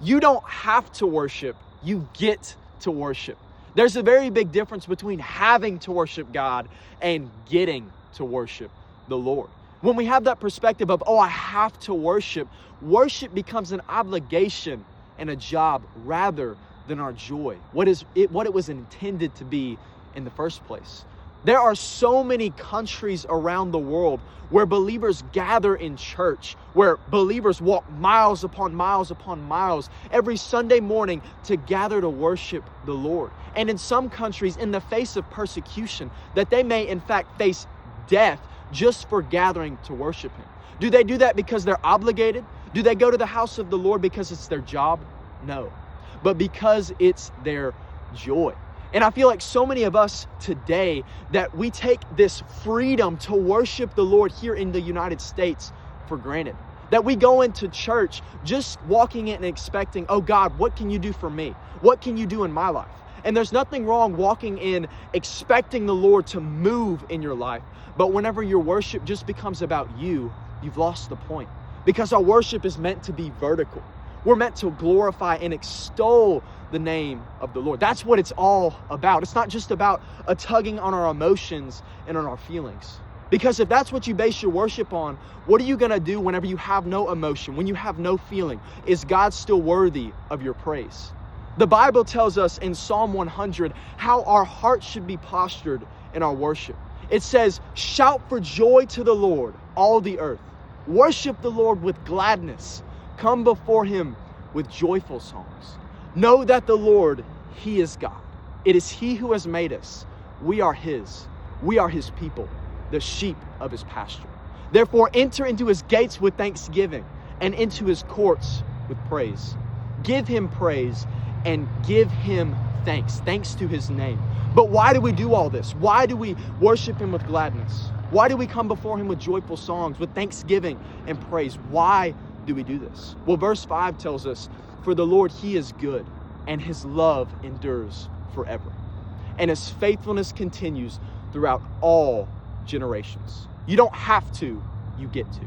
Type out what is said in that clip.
You don't have to worship, you get to worship. There's a very big difference between having to worship God and getting to worship the Lord. When we have that perspective of, oh, I have to worship, worship becomes an obligation and a job rather than our joy, what it was intended to be in the first place. There are so many countries around the world where believers gather in church, where believers walk miles upon miles upon miles every Sunday morning to gather to worship the Lord. And in some countries, in the face of persecution, that they may in fact face death just for gathering to worship Him. Do they do that because they're obligated? Do they go to the house of the Lord because it's their job? No, but because it's their joy. And I feel like so many of us today that we take this freedom to worship the Lord here in the United States for granted. That we go into church just walking in and expecting, oh God, what can you do for me? What can you do in my life? And there's nothing wrong walking in expecting the Lord to move in your life. But whenever your worship just becomes about you, you've lost the point. Because our worship is meant to be vertical. We're meant to glorify and extol the name of the Lord. That's what it's all about. It's not just about a tugging on our emotions and on our feelings. Because if that's what you base your worship on, what are you going to do whenever you have no emotion, when you have no feeling? Is God still worthy of your praise? The Bible tells us in Psalm 100 how our hearts should be postured in our worship. It says, shout for joy to the Lord, all the earth. Worship the Lord with gladness. Come before Him with joyful songs. Know that the Lord, He is God. It is He who has made us. We are His. We are His people, the sheep of His pasture. Therefore, enter into His gates with thanksgiving and into His courts with praise. Give Him praise and give Him thanks. Thanks to His name. But why do we do all this? Why do we worship Him with gladness? Why do we come before Him with joyful songs, with thanksgiving and praise? Why do we do this? Well, verse 5 tells us, for the Lord, He is good, and His love endures forever. And His faithfulness continues throughout all generations. You don't have to, you get to.